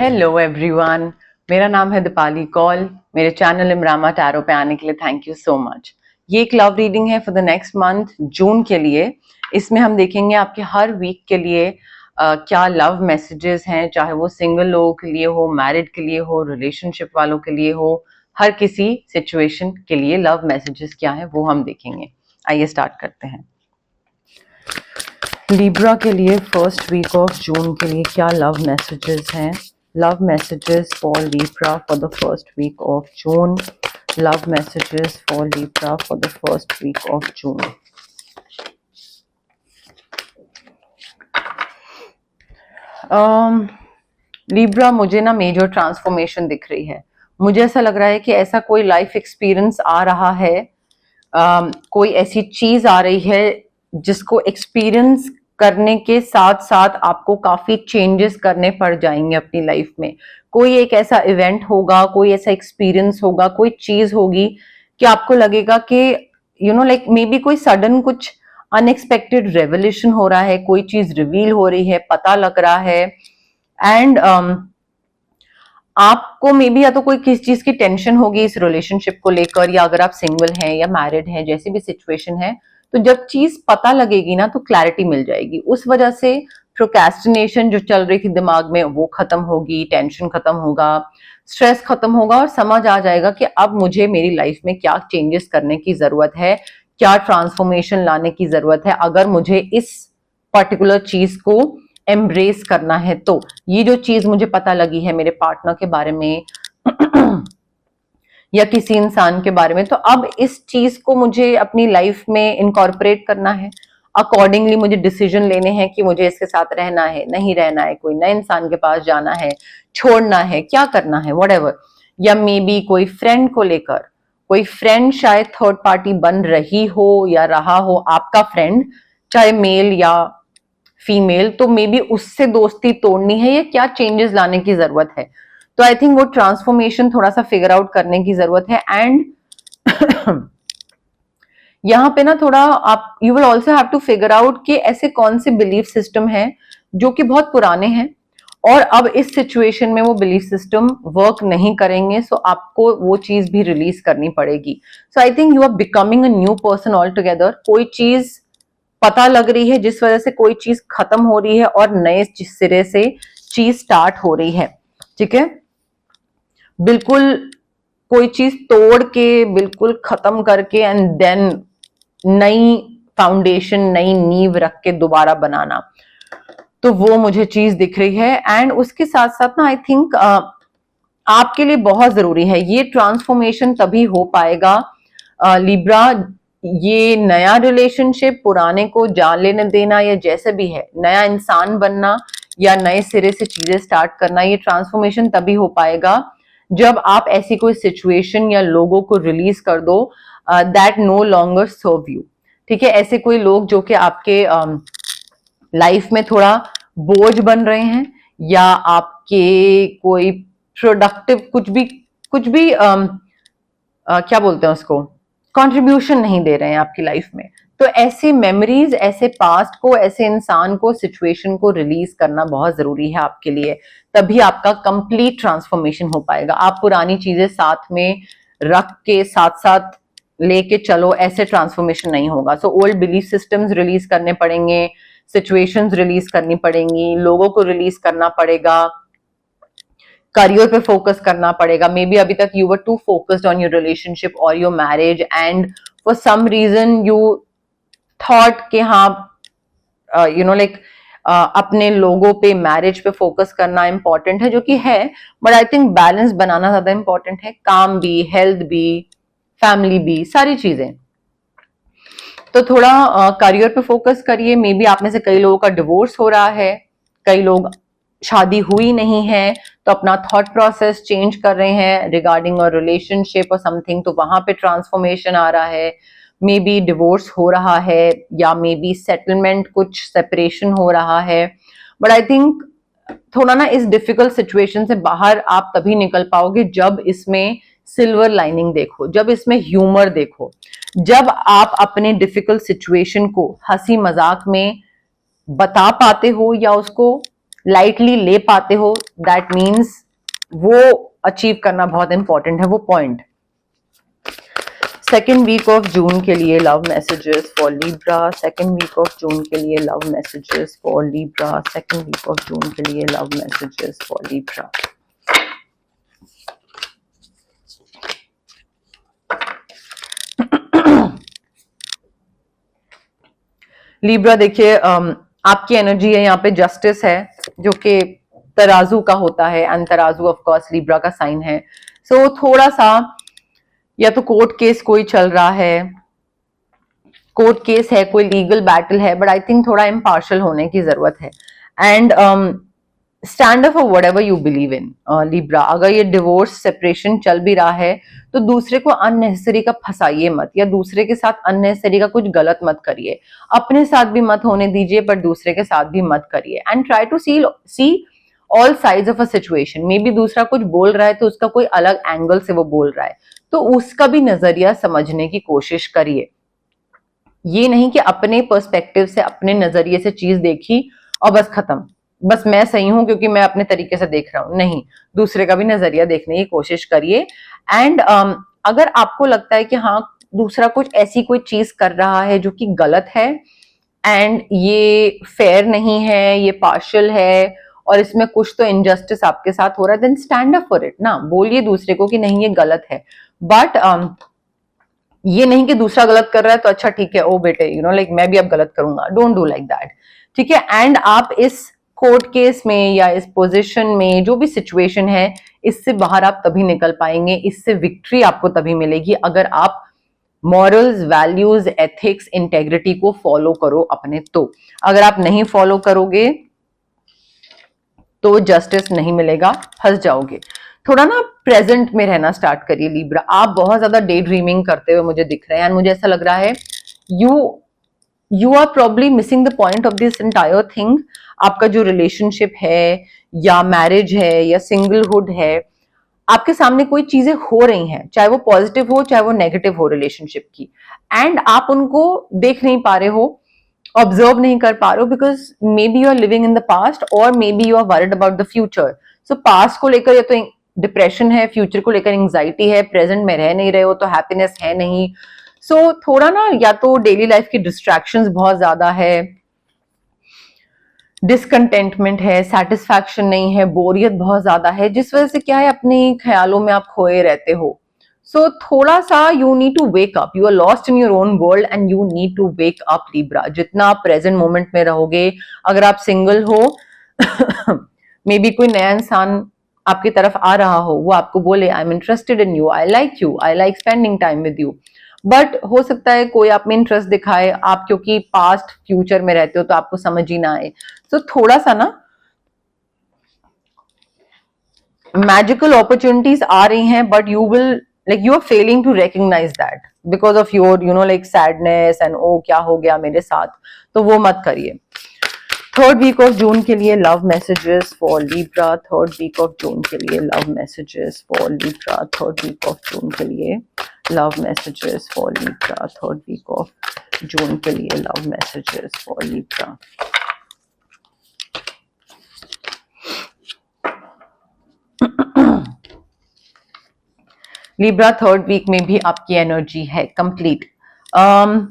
Hello everyone, मेरा नाम है दीपाली कौल। मेरे चैनल इमरामा टैरो पे आने के लिए थैंक यू सो मच। ये एक लव रीडिंग है फॉर द नेक्स्ट मंथ जून के लिए। इसमें हम देखेंगे आपके हर वीक के लिए क्या लव मैसेजेस हैं, चाहे वो सिंगल लोगों के लिए हो, मैरिड के लिए हो, रिलेशनशिप वालों के लिए हो, हर किसी सिचुएशन के लिए लव मैसेजेस क्या है वो हम देखेंगे। आइए स्टार्ट करते हैं। लिब्रा के लिए फर्स्ट वीक ऑफ जून के लिए क्या लव मैसेजेस हैं? Love messages for Libra for the first week of June. Love messages for Libra for the first week of June. Libra, मुझे ना मेजर ट्रांसफॉर्मेशन दिख रही है। मुझे ऐसा लग रहा है कि ऐसा कोई लाइफ एक्सपीरियंस आ रहा है, कोई ऐसी चीज आ रही है जिसको एक्सपीरियंस करने के साथ साथ आपको काफी चेंजेस करने पड़ जाएंगे अपनी लाइफ में। कोई एक ऐसा इवेंट होगा, कोई ऐसा एक्सपीरियंस होगा, कोई चीज होगी कि आपको लगेगा कि लाइक मे बी कोई सडन कुछ अनएक्सपेक्टेड रेवोल्यूशन हो रहा है, कोई चीज रिवील हो रही है, पता लग रहा है। एंड आपको मे बी या तो कोई किस चीज की टेंशन होगी इस रिलेशनशिप को लेकर, या अगर आप सिंगल हैं या मैरिड हैं, जैसी भी सिचुएशन है, तो जब चीज पता लगेगी ना तो क्लैरिटी मिल जाएगी। उस वजह से प्रोक्रेस्टिनेशन जो चल रही थी दिमाग में वो खत्म होगी, टेंशन खत्म होगा, स्ट्रेस खत्म होगा और समझ आ जाएगा कि अब मुझे मेरी लाइफ में क्या चेंजेस करने की जरूरत है, क्या ट्रांसफॉर्मेशन लाने की जरूरत है अगर मुझे इस पर्टिकुलर चीज को एम्ब्रेस करना है। तो ये जो चीज मुझे पता लगी है मेरे पार्टनर के बारे में या किसी इंसान के बारे में, तो अब इस चीज को मुझे अपनी लाइफ में इनकॉर्पोरेट करना है। अकॉर्डिंगली मुझे डिसीजन लेने हैं कि मुझे इसके साथ रहना है, नहीं रहना है, कोई नए इंसान के पास जाना है, छोड़ना है, क्या करना है, व्हाटएवर। या मे बी कोई फ्रेंड को लेकर, कोई फ्रेंड शायद थर्ड पार्टी बन रही हो या रहा हो, आपका फ्रेंड चाहे मेल या फीमेल, तो मे बी उससे दोस्ती तोड़नी है या क्या चेंजेस लाने की जरूरत है। तो आई थिंक वो ट्रांसफॉर्मेशन थोड़ा सा फिगर आउट करने की जरूरत है। एंड यहाँ पे ना थोड़ा आप you will also have to figure out कि ऐसे कौन से बिलीफ सिस्टम हैं जो कि बहुत पुराने हैं और अब इस सिचुएशन में वो बिलीफ सिस्टम वर्क नहीं करेंगे। सो आपको वो चीज भी रिलीज करनी पड़ेगी। So I think you are becoming a new person all together. कोई चीज पता लग रही है जिस वजह से कोई चीज खत्म हो रही है और नए सिरे से चीज स्टार्ट हो रही है। ठीक है, बिल्कुल कोई चीज तोड़ के बिल्कुल खत्म करके एंड देन नई फाउंडेशन, नई नींव रख के दोबारा बनाना, तो वो मुझे चीज दिख रही है। एंड उसके साथ साथ ना आई थिंक आपके लिए बहुत जरूरी है ये ट्रांसफॉर्मेशन, तभी हो पाएगा लिब्रा। ये नया रिलेशनशिप, पुराने को जान लेने देना या जैसे भी है, नया इंसान बनना या नए सिरे से चीजें स्टार्ट करना, ये ट्रांसफॉर्मेशन तभी हो पाएगा जब आप ऐसी कोई सिचुएशन या लोगों को रिलीज कर दो that no longer serve you. ठीक है, ऐसे कोई लोग जो कि आपके लाइफ में थोड़ा बोझ बन रहे हैं या आपके कोई प्रोडक्टिव कुछ भी क्या बोलते हैं उसको, कंट्रीब्यूशन नहीं दे रहे हैं आपकी लाइफ में। तो ऐसे मेमोरीज, ऐसे पास्ट को, ऐसे इंसान को, सिचुएशन को रिलीज करना बहुत जरूरी है आपके लिए, तभी आपका कंप्लीट ट्रांसफॉर्मेशन हो पाएगा। आप पुरानी चीजें साथ में रख के साथ साथ लेके चलो, ऐसे ट्रांसफॉर्मेशन नहीं होगा। So old belief systems release करने पड़ेंगे, सिचुएशंस रिलीज करनी पड़ेंगी, लोगों को रिलीज करना पड़ेगा, करियर पे फोकस करना पड़ेगा। मे बी अभी तक you were too focused on your relationship और your marriage and for some reason you thought कि हाँ लाइक अपने लोगों पे, मैरिज पे फोकस करना इंपॉर्टेंट है, जो कि है, बट आई थिंक बैलेंस बनाना ज्यादा इंपॉर्टेंट है। काम भी, हेल्थ भी, फैमिली भी, सारी चीजें। तो थोड़ा करियर पे फोकस करिए। मे बी आप में से कई लोगों का डिवोर्स हो रहा है, कई लोग शादी हुई नहीं है तो अपना थॉट प्रोसेस चेंज कर रहे हैं रिगार्डिंग और रिलेशनशिप और समथिंग, तो वहां पे ट्रांसफॉर्मेशन आ रहा है। मे बी डिवोर्स हो रहा है या मे बी सेटलमेंट, कुछ सेपरेशन हो रहा है। बट आई थिंक थोड़ा ना इस डिफिकल्ट सिचुएशन से बाहर आप तभी निकल पाओगे जब इसमें सिल्वर लाइनिंग देखो, जब इसमें ह्यूमर देखो, जब आप अपने डिफिकल्ट सिचुएशन को हंसी मजाक में बता पाते हो या उसको लाइटली ले पाते हो, दैट मीन्स वो अचीव करना बहुत इंपॉर्टेंट है, वो point. Second week of June के लिए love messages for Libra, second week of June के लिए love messages for Libra, second week of June के लिए love messages for Libra. Libra देखिए, आपकी एनर्जी है यहाँ पे जस्टिस है, जो कि तराजू का होता है, एंड तराजू ऑफ कोर्स लिब्रा का साइन है। सो थोड़ा सा या तो कोर्ट केस कोई चल रहा है, कोर्ट केस है, कोई लीगल बैटल है, बट आई थिंक थोड़ा इम्पार्शियल होने की जरूरत है। And stand up for whatever you believe in Libra. अगर ये डिवोर्स सेपरेशन चल भी रहा है तो दूसरे को अननेसेसरी का फंसाइए मत, या दूसरे के साथ अननेसेसरी का कुछ गलत मत करिए। अपने साथ भी मत होने दीजिए, पर दूसरे के साथ भी मत करिए। And try to see all sides of a situation. Maybe दूसरा कुछ बोल रहा है तो उसका कोई अलग एंगल से वो बोल रहा है, तो उसका भी नजरिया समझने की कोशिश करिए। ये नहीं कि अपने पर्सपेक्टिव से, अपने नजरिए से चीज देखी और बस खत्म, बस मैं सही हूं क्योंकि मैं अपने तरीके से देख रहा हूं। नहीं, दूसरे का भी नजरिया देखने की कोशिश करिए। एंड अगर आपको लगता है कि हाँ दूसरा कुछ ऐसी कोई चीज कर रहा है जो कि गलत है एंड ये फेयर नहीं है, ये पार्शियल है और इसमें कुछ तो इनजस्टिस आपके साथ हो रहा है, then stand up for it ना। बोलिए दूसरे को कि नहीं ये गलत है, बट ये नहीं कि दूसरा गलत कर रहा है तो अच्छा ठीक है, ओ बेटे यू नो लाइक मैं भी अब गलत करूंगा। डोंट डू लाइक दैट, ठीक है। एंड आप इस कोर्ट केस में या इस पोजीशन में जो भी सिचुएशन है, इससे बाहर आप तभी निकल पाएंगे, इससे विक्ट्री आपको तभी मिलेगी अगर आप मॉरल्स, वैल्यूज, एथिक्स, इंटेग्रिटी को फॉलो करो अपने। तो अगर आप नहीं फॉलो करोगे तो जस्टिस नहीं मिलेगा, फंस जाओगे। थोड़ा ना प्रेजेंट में रहना स्टार्ट करिए लिब्रा। आप बहुत ज्यादा डे ड्रीमिंग करते हुए मुझे दिख रहे हैं, एंड मुझे ऐसा लग रहा है you are probably missing the point of this entire thing. आपका जो रिलेशनशिप है या मैरिज है या सिंगलहुड है, आपके सामने कोई चीजें हो रही हैं, चाहे वो पॉजिटिव हो चाहे वो नेगेटिव हो रिलेशनशिप की, एंड आप उनको देख नहीं पा रहे हो, ऑब्जर्व नहीं कर पा रहे हो, because maybe you are living in the past और maybe you are worried about the future. So past को लेकर या तो डिप्रेशन है, फ्यूचर को लेकर एंग्जाइटी है, प्रेजेंट में रह नहीं रहे हो तो हैप्पीनेस है नहीं। सो थोड़ा ना या तो डेली लाइफ की डिस्ट्रैक्शंस बहुत ज्यादा है, डिसकंटेंटमेंट है, सेटिस्फैक्शन नहीं है, बोरियत बहुत ज्यादा है, जिस वजह से क्या है अपने ख्यालों में आप खोए रहते हो। सो थोड़ा सा you need to wake up, you are lost in your own world and you need to wake up Libra. जितना आप प्रेजेंट मोमेंट में रहोगे, अगर आप सिंगल हो मे बी कोई नया इंसान आपकी तरफ आ रहा हो, वो आपको बोले I am interested in you, I like you, I like spending time with you, but हो सकता है कोई आप में इंटरेस्ट दिखाए, आप क्योंकि पास्ट फ्यूचर में रहते हो तो आपको समझ ही ना आए। तो थोड़ा सा ना मैजिकल अपॉर्चुनिटीज आ रही हैं, but you will like you are failing to recognise that because of your you know like sadness and oh क्या हो गया मेरे साथ, तो वो मत करिए। थर्ड वीक ऑफ जून के लिए love messages for Libra, third week of June के लिए love messages for Libra, third week of June के लिए love messages for Libra, third week of June के लिए love messages for Libra. Libra third week में भी आपकी energy है कंप्लीट।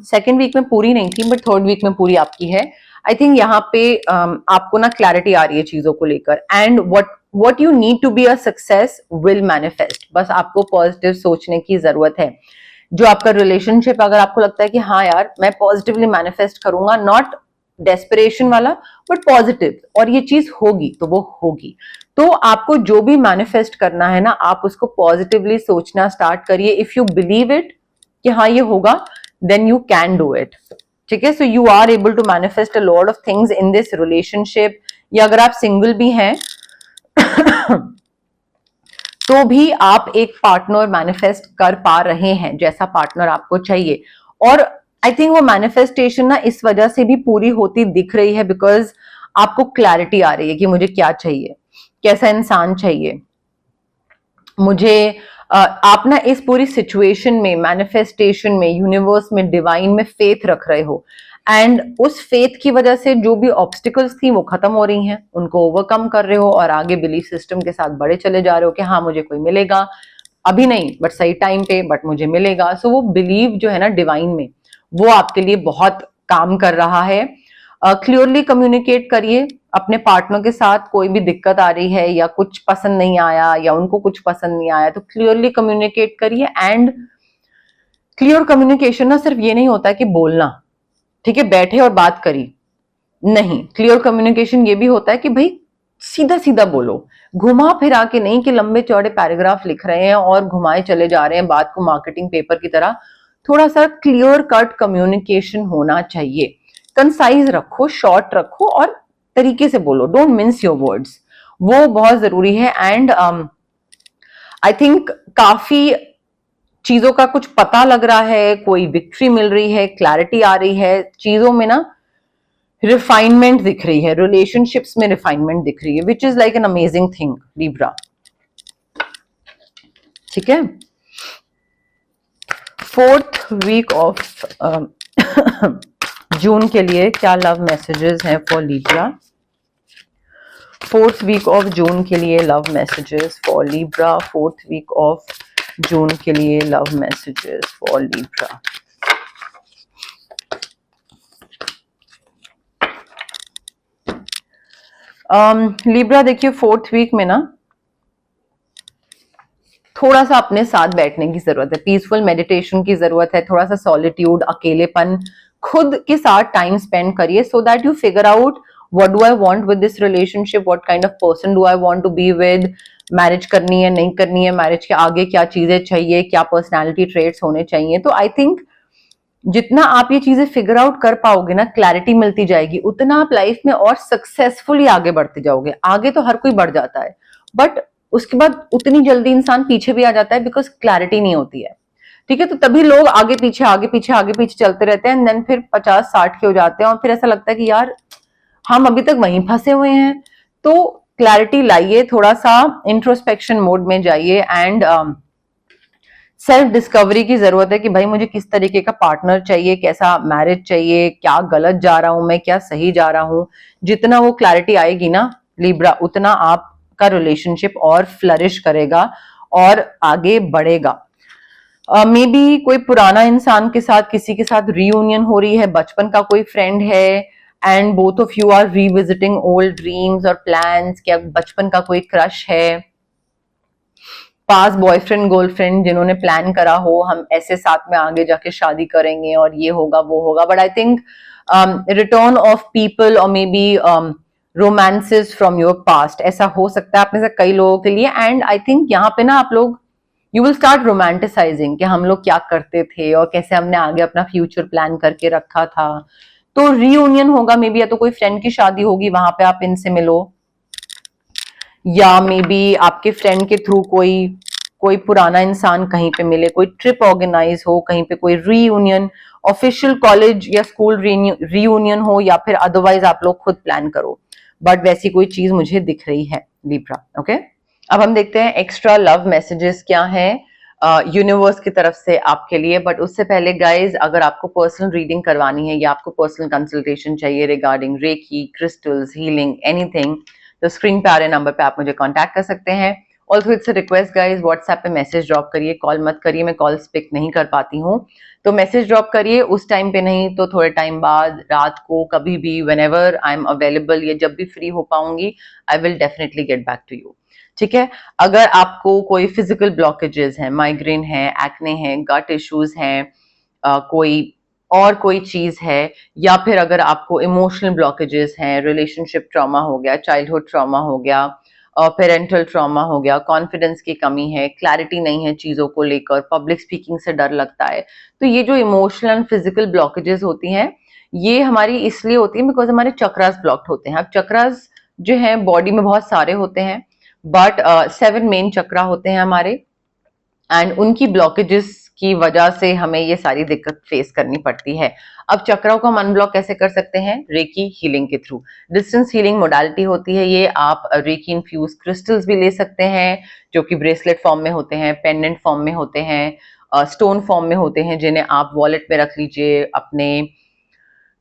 सेकेंड वीक में पूरी नहीं थी, बट थर्ड वीक में पूरी आपकी है। आई थिंक यहाँ पे आपको ना क्लैरिटी आ रही है चीजों को लेकर, and what you need to be a success will manifest. बस आपको पॉजिटिव सोचने की जरूरत है। जो आपका रिलेशनशिप, अगर आपको लगता है कि हाँ यार मैं पॉजिटिवली मैनिफेस्ट करूंगा, नॉट डेस्परेशन वाला बट पॉजिटिव, और ये चीज होगी तो वो होगी। तो आपको जो भी मैनिफेस्ट करना है ना, आप उसको पॉजिटिवली सोचना स्टार्ट करिए। इफ यू बिलीव इट कि हाँ ये होगा, then you can do it, ठीक है। So you are able to manifest a lot of things in this relationship. या अगर आप सिंगल भी हैं तो भी आप एक पार्टनर मैनिफेस्ट कर पा रहे हैं, जैसा पार्टनर आपको चाहिए। और आई थिंक वो मैनिफेस्टेशन ना इस वजह से भी पूरी होती दिख रही है बिकॉज आपको क्लैरिटी आ रही है कि मुझे क्या चाहिए, कैसा इंसान चाहिए, मुझे आप ना इस पूरी सिचुएशन में, मैनिफेस्टेशन में, यूनिवर्स में, डिवाइन में फेथ रख रहे हो, एंड उस फेथ की वजह से जो भी ऑब्स्टिकल्स थी वो खत्म हो रही हैं, उनको ओवरकम कर रहे हो और आगे बिलीफ सिस्टम के साथ बढ़े चले जा रहे हो कि हाँ मुझे कोई मिलेगा, अभी नहीं बट सही टाइम पे, बट मुझे मिलेगा। सो वो बिलीव जो है ना डिवाइन में, वो आपके लिए बहुत काम कर रहा है। क्लियरली कम्युनिकेट करिए अपने पार्टनर के साथ, कोई भी दिक्कत आ रही है या कुछ पसंद नहीं आया या उनको कुछ पसंद नहीं आया तो क्लियरली कम्युनिकेट करिए। एंड क्लियर कम्युनिकेशन ना सिर्फ ये नहीं होता है कि बोलना, ठीक है, बैठे और बात करी, नहीं, क्लियर कम्युनिकेशन ये भी होता है कि भाई सीधा सीधा बोलो, घुमा फिरा के नहीं कि लंबे चौड़े पैराग्राफ लिख रहे हैं और घुमाए चले जा रहे हैं बात को मार्केटिंग पेपर की तरह। थोड़ा सा क्लियर कट कम्युनिकेशन होना चाहिए, कंसाइज रखो, शॉर्ट रखो और तरीके से बोलो, डोंट मिन्स योर वर्ड्स, वो बहुत जरूरी है। एंड आई थिंक काफी चीजों का कुछ पता लग रहा है, कोई विक्ट्री मिल रही है, क्लैरिटी आ रही है, चीजों में ना रिफाइनमेंट दिख रही है, रिलेशनशिप्स में रिफाइनमेंट दिख रही है, which is like an amazing thing Libra. ठीक है, 4th वीक ऑफ जून के लिए क्या लव मैसेजेस हैं for Libra? 4th week of June के लिए love messages for Libra. 4th week of June के लिए love messages for Libra. Libra देखिए 4th वीक में ना थोड़ा सा अपने साथ बैठने की जरूरत है, पीसफुल मेडिटेशन की जरूरत है, थोड़ा सा सॉलिट्यूड, अकेलेपन, खुद के साथ टाइम स्पेंड करिए so that you figure out what do I want with this relationship, what kind of person do I want to be with, marriage करनी है नहीं करनी है, मैरिज के आगे क्या चीजें चाहिए, क्या पर्सनैलिटी ट्रेट्स होने चाहिए। तो आई थिंक जितना आप ये चीजें फिगर आउट कर पाओगे ना, क्लैरिटी मिलती जाएगी, उतना आप लाइफ में और सक्सेसफुली आगे बढ़ते जाओगे। आगे तो हर कोई बढ़ जाता है बट उसके बाद उतनी जल्दी इंसान पीछे भी आ जाता है बिकॉज क्लैरिटी नहीं होती है। ठीक है, तो तभी लोग आगे पीछे आगे पीछे आगे पीछे चलते रहते हैं, देन फिर 50-60 के हो जाते हैं और फिर ऐसा लगता है कि यार हम अभी तक वहीं फंसे हुए हैं। तो क्लैरिटी लाइए, थोड़ा सा इंट्रोस्पेक्शन मोड में जाइए एंड सेल्फ डिस्कवरी की जरूरत है कि भाई मुझे किस तरीके का पार्टनर चाहिए, कैसा मैरिज चाहिए, क्या गलत जा रहा हूं मैं, क्या सही जा रहा हूं। जितना वो क्लैरिटी आएगी ना लिब्रा, उतना आपका रिलेशनशिप और फ्लरिश करेगा और आगे बढ़ेगा। मे बी कोई पुराना इंसान के साथ, किसी के साथ रीयूनियन हो रही है, बचपन का कोई फ्रेंड है and both of you are revisiting old dreams और प्लान्स। क्या बचपन का कोई क्रश है, पास बॉयफ्रेंड गर्लफ्रेंड जिन्होंने प्लान करा हो हम ऐसे साथ में आगे जाके शादी करेंगे और ये होगा वो होगा। But I think return of people और maybe romances from your past, ऐसा हो सकता है अपने से कई लोगों के लिए। एंड आई थिंक यहाँ पे ना आप लोग यू विल स्टार्ट रोमांटिसाइजिंग कि हम लोग क्या करते थे और कैसे हमने आगे अपना फ्यूचर प्लान करके रखा था। तो रीयूनियन होगा मे बी, या तो कोई फ्रेंड की शादी होगी, वहां पे आप इनसे मिलो, या मे बी आपके फ्रेंड के थ्रू कोई पुराना इंसान कहीं पे मिले, कोई ट्रिप ऑर्गेनाइज हो कहीं पे, कोई रीयूनियन, ऑफिशियल कॉलेज या स्कूल रीयूनियन हो, या फिर अदरवाइज आप लोग खुद प्लान करो। बट वैसी कोई चीज मुझे दिख रही है लिब्रा। ओके, अब हम देखते हैं एक्स्ट्रा लव मैसेजेस क्या हैं यूनिवर्स की तरफ से आपके लिए। बट उससे पहले गाइज, अगर आपको पर्सनल रीडिंग करवानी है या आपको पर्सनल कंसल्टेशन चाहिए regarding reiki, crystals, healing, anything, तो स्क्रीन पे आ रहे नंबर पे आप मुझे कांटेक्ट कर सकते हैं। Also it's a request guys, WhatsApp पे मैसेज ड्रॉप करिए, कॉल मत करिए, मैं कॉल्स पिक नहीं कर पाती हूँ। तो मैसेज ड्रॉप करिए, उस टाइम पे नहीं तो थोड़े टाइम बाद, रात को, कभी भी, व्हेनेवर आई एम अवेलेबल, या जब भी फ्री हो पाऊंगी, I will definitely get back to you. ठीक है, अगर आपको कोई फिजिकल ब्लॉकेजेस हैं, माइग्रेन है, एक्ने है, गट इश्यूज हैं, कोई चीज है, या फिर अगर आपको इमोशनल ब्लॉकेजेस हैं, रिलेशनशिप ट्रॉमा हो गया, चाइल्डहुड ट्रॉमा हो गया, पेरेंटल ट्रॉमा हो गया, कॉन्फिडेंस की कमी है, क्लैरिटी नहीं है चीजों को लेकर, पब्लिक स्पीकिंग से डर लगता है, तो ये जो इमोशनल एंड फिजिकल ब्लॉकेजेस होती हैं, ये हमारी इसलिए होती है बिकॉज हमारे चक्रास ब्लॉक्ड होते हैं। अब चक्रास जो है बॉडी में बहुत सारे होते हैं, बट 7 मेन चक्रा होते हैं हमारे, एंड उनकी ब्लॉकेजेस की वजह से हमें ये सारी दिक्कत फेस करनी पड़ती है। अब चक्रों को हम अनब्लॉक कैसे कर सकते हैं? रेकी हीलिंग के थ्रू। डिस्टेंस हीलिंग मोडालिटी होती है ये। आप रेकी इन्फ्यूज क्रिस्टल्स भी ले सकते हैं जो कि ब्रेसलेट फॉर्म में होते हैं, पेंडेंट फॉर्म में होते हैं, स्टोन फॉर्म में होते हैं, जिन्हें आप वॉलेट में रख लीजिए, अपने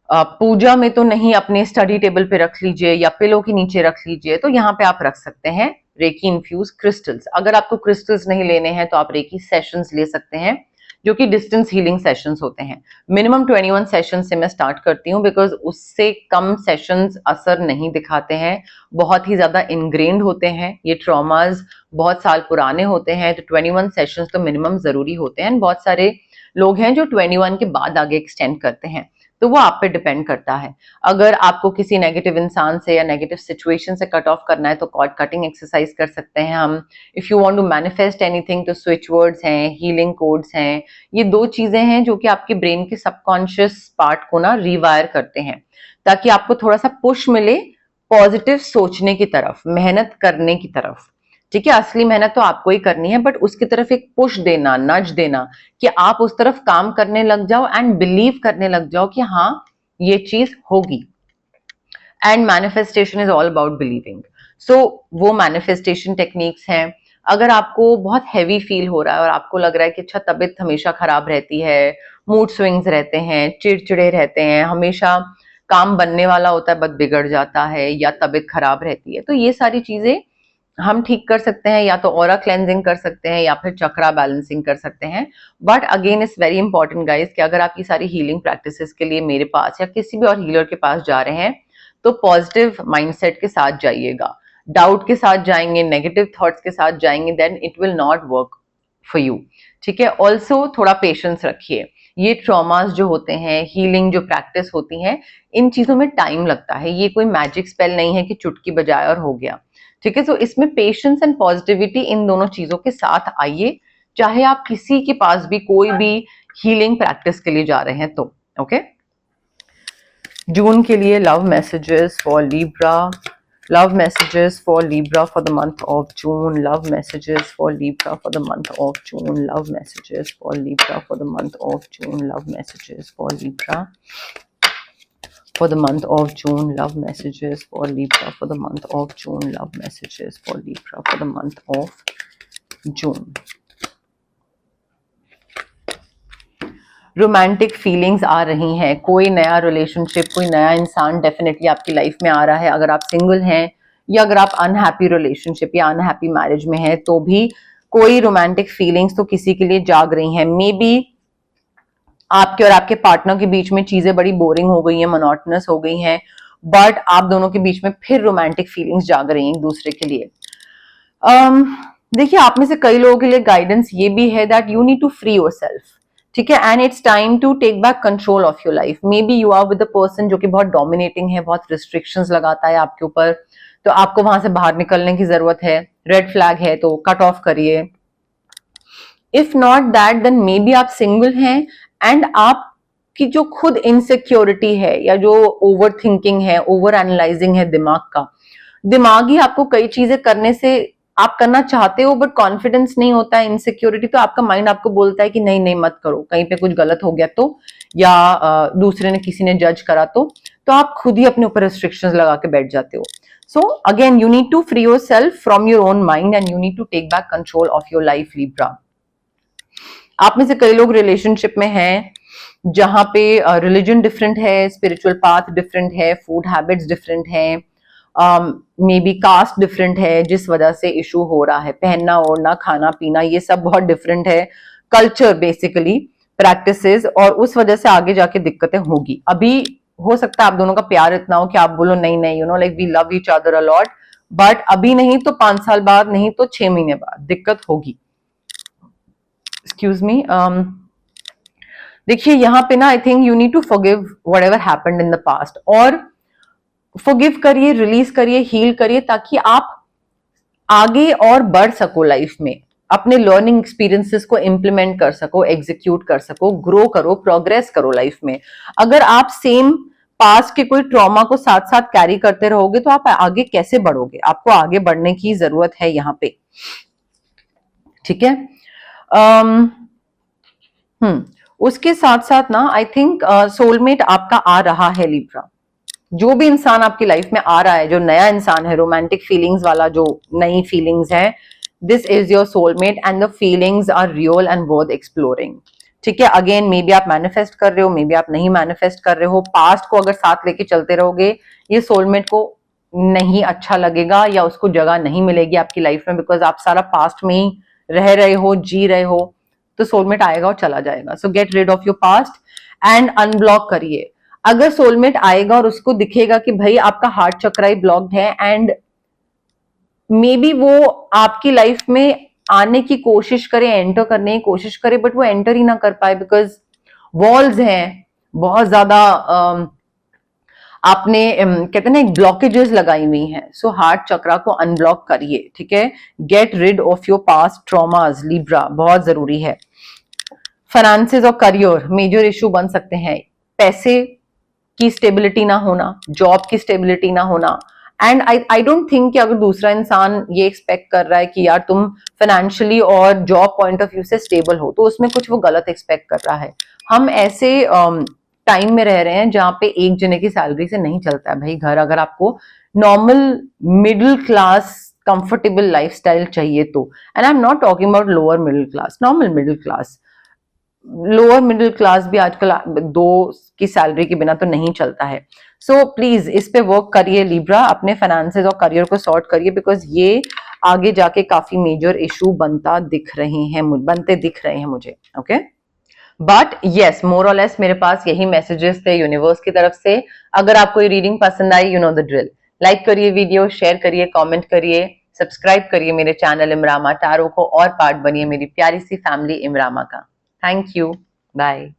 पूजा में तो नहीं, अपने स्टडी टेबल पे रख लीजिए या पिलो के नीचे रख लीजिए। तो यहाँ पे आप रख सकते हैं रेकी इन्फ्यूज क्रिस्टल्स। अगर आपको क्रिस्टल्स नहीं लेने हैं तो आप रेकी सेशंस ले सकते हैं जो कि डिस्टेंस हीलिंग सेशंस होते हैं। मिनिमम 21 सेशन से मैं स्टार्ट करती हूँ बिकॉज उससे कम सेशंस असर नहीं दिखाते हैं, बहुत ही ज्यादा इनग्रेन्ड होते हैं, ये ट्रॉमाज बहुत साल पुराने होते हैं। तो 21 सेशंस तो मिनिमम जरूरी होते हैं। बहुत सारे लोग हैं जो 21 के बाद आगे एक्सटेंड करते हैं, तो वो आप पे डिपेंड करता है। अगर आपको किसी नेगेटिव इंसान से या नेगेटिव सिचुएशन से कट ऑफ करना है तो कॉर्ड कटिंग एक्सरसाइज कर सकते हैं हम। If you want to manifest anything तो स्विच वर्ड्स हैं, हीलिंग कोड्स हैं। ये दो चीजें हैं जो कि आपके ब्रेन के सबकॉन्शियस पार्ट को ना रिवायर करते हैं, ताकि आपको थोड़ा सा पुश मिले पॉजिटिव सोचने की तरफ, मेहनत करने की तरफ। ठीक है, असली मेहनत तो आपको ही करनी है, बट उसकी तरफ एक पुश देना, नज देना कि आप उस तरफ काम करने लग जाओ एंड बिलीव करने लग जाओ कि हाँ ये चीज होगी। And manifestation is all about believing. So वो मैनिफेस्टेशन टेक्निक्स हैं। अगर आपको बहुत हैवी फील हो रहा है और आपको लग रहा है कि अच्छा तबीयत हमेशा खराब रहती है, मूड स्विंग्स रहते हैं, चिड़चिड़े रहते हैं, हमेशा काम बनने वाला होता है बट बिगड़ जाता है, या तबीयत खराब रहती है, तो ये सारी चीजें हम ठीक कर सकते हैं। या तो ऑरा क्लेंजिंग कर सकते हैं या फिर चक्रा बैलेंसिंग कर सकते हैं। But again it's very important guys कि अगर आप ये सारी हीलिंग प्रैक्टिसेस के लिए मेरे पास या किसी भी और हीलर के पास जा रहे हैं तो पॉजिटिव माइंडसेट के साथ जाइएगा। डाउट के साथ जाएंगे, नेगेटिव थॉट्स के साथ जाएंगे, then it will not work for you. ठीक है, ऑल्सो थोड़ा पेशेंस रखिए। ये ट्रॉमास जो होते हैं, हीलिंग जो प्रैक्टिस होती हैं, इन चीजों में टाइम लगता है। ये कोई मैजिक स्पेल नहीं है कि चुटकी बजाए और हो गया। ठीक है, तो इसमें पेशेंस एंड पॉजिटिविटी इन दोनों चीजों के साथ आइए, चाहे आप किसी के पास भी कोई भी हीलिंग प्रैक्टिस के लिए जा रहे हैं तो। ओके, जून के लिए love messages for Libra, love messages for Libra for the month of June, love messages for Libra for the month of June, love messages for Libra for the month of June, love messages for Libra for the month of June, love messages for Libra for the month of June, love messages for Libra for the month of June. Romantic feelings आ रही हैं, कोई नया relationship, कोई नया इंसान definitely आपकी life में आ रहा है। अगर आप सिंगल हैं या अगर आप अनहैप्पी रिलेशनशिप या अनहैप्पी मैरिज में हैं तो भी कोई रोमांटिक फीलिंग्स तो किसी के लिए जाग रही हैं। मे बी आपके और आपके पार्टनर के बीच में चीजें बड़ी बोरिंग हो गई हैं, मोनोटोनस हो गई हैं, बट आप दोनों के बीच में फिर रोमांटिक फीलिंग्स जाग रही हैं एक दूसरे के लिए। देखिए, आप में से कई लोगों के लिए गाइडेंस ये भी है that you need to free yourself. ठीक है, and it's time to take back control of your life. Maybe you are with a person जो कि बहुत डोमिनेटिंग है, बहुत रिस्ट्रिक्शंस लगाता है आपके ऊपर, तो आपको वहां से बाहर निकलने की जरूरत है। रेड फ्लैग है तो कट ऑफ करिए। If not that then maybe आप सिंगल हैं एंड आपकी जो खुद इनसिक्योरिटी है या जो ओवर थिंकिंग है, ओवर एनालाइजिंग है दिमाग का, दिमाग ही आपको कई चीजें करने से आप करना चाहते हो बट कॉन्फिडेंस नहीं होता है, इनसिक्योरिटी, तो आपका माइंड आपको बोलता है कि नहीं नहीं मत करो, कहीं पे कुछ गलत हो गया तो, या दूसरे ने किसी ने जज करा तो आप खुद ही अपने ऊपर रिस्ट्रिक्शंस लगा के बैठ जाते हो। So again you need to free yourself from your own mind and you need to take back control of your life Libra. आप में से कई लोग रिलेशनशिप में हैं जहां पे रिलीजन डिफरेंट है, स्पिरिचुअल पाथ डिफरेंट है, फूड हैबिट्स डिफरेंट है, मे बी कास्ट डिफरेंट है, जिस वजह से इशू हो रहा है। पहनना ओढ़ना, खाना पीना, ये सब बहुत डिफरेंट है, कल्चर बेसिकली, प्रैक्टिसेस, और उस वजह से आगे जाके दिक्कतें होगी। अभी हो सकता है आप दोनों का प्यार इतना हो कि आप बोलो नहीं नहीं, you know, like we love each other a lot, but अभी नहीं तो 5 साल बाद, नहीं तो 6 महीने बाद दिक्कत होगी। एक्सक्यूज मी, देखिए यहाँ पे ना I think you need to forgive whatever happened in the past, और फॉरगिव करिए, रिलीज करिए, हील करिए, ताकि आप आगे और बढ़ सको लाइफ में, अपने लर्निंग एक्सपीरियंसेस को इंप्लीमेंट कर सको, एग्जीक्यूट कर सको, ग्रो करो, प्रोग्रेस करो लाइफ में। अगर आप सेम पास्ट के कोई ट्रॉमा को साथ साथ कैरी करते रहोगे तो आप आगे कैसे बढ़ोगे? आपको आगे बढ़ने की जरूरत है यहाँ पे। ठीक है, उसके साथ साथ ना आई थिंक सोलमेट आपका आ रहा है लिब्रा। जो भी इंसान आपकी लाइफ में आ रहा है, जो नया इंसान है, रोमांटिक फीलिंग्स वाला, जो नई फीलिंग्स है, this is your soulmate and the feelings are real and worth exploring. ठीक है, अगेन मे बी आप मैनिफेस्ट कर रहे हो, मे बी आप नहीं मैनिफेस्ट कर रहे हो। पास्ट को अगर साथ लेके चलते रहोगे, ये सोलमेट को नहीं अच्छा लगेगा या उसको जगह नहीं मिलेगी आपकी लाइफ में, बिकॉज आप सारा पास्ट में ही रह रहे हो, जी रहे हो। तो सोलमेट आएगा और चला जाएगा। So get rid of your past and unblock करिए। अगर सोलमेट आएगा और उसको दिखेगा कि भाई आपका हार्ट चक्र ही ब्लॉक्ड है एंड मे बी वो आपकी लाइफ में आने की कोशिश करे, एंटर करने की कोशिश करे, बट वो एंटर ही ना कर पाए बिकॉज वॉल्स हैं बहुत ज्यादा, आपने कहते हैं ना एक ब्लॉकेजेस लगाई हुई हैं। सो हार्ट चक्रा को अनब्लॉक करिए। ठीक है, get rid of your past traumas Libra, बहुत जरूरी है। फाइनेंसेस और करियर मेजर इशू बन सकते हैं। पैसे की स्टेबिलिटी ना होना, जॉब की स्टेबिलिटी ना होना, एंड आई डोंट थिंक कि अगर दूसरा इंसान ये एक्सपेक्ट कर रहा है कि यार तुम फाइनेंशियली और जॉब पॉइंट ऑफ व्यू से स्टेबल हो, तो उसमें कुछ वो गलत एक्सपेक्ट कर रहा है। हम ऐसे टाइम में रह रहे हैं जहां पे एक जने की सैलरी से नहीं चलता है भाई घर। अगर आपको normal middle class comfortable lifestyle चाहिए तो, and I am not talking about lower middle class, normal middle class, lower middle class भी आजकल 2 की सैलरी के बिना तो नहीं चलता है। सो प्लीज इस पे वर्क करिए लिब्रा, अपने फाइनेंसेस और करियर को सॉर्ट करिए, बिकॉज ये आगे जाके काफी मेजर इशू बनते दिख रहे हैं मुझे। ओके, बट यस, मोर और लेस मेरे पास यही मैसेजेस थे यूनिवर्स की तरफ से। अगर आपको ये रीडिंग पसंद आई, you know the drill, like करिए वीडियो, शेयर करिए, कमेंट करिए, सब्सक्राइब करिए मेरे चैनल इमरामा टैरो को और पार्ट बनिए मेरी प्यारी सी फैमिली इमरामा का। Thank you, bye.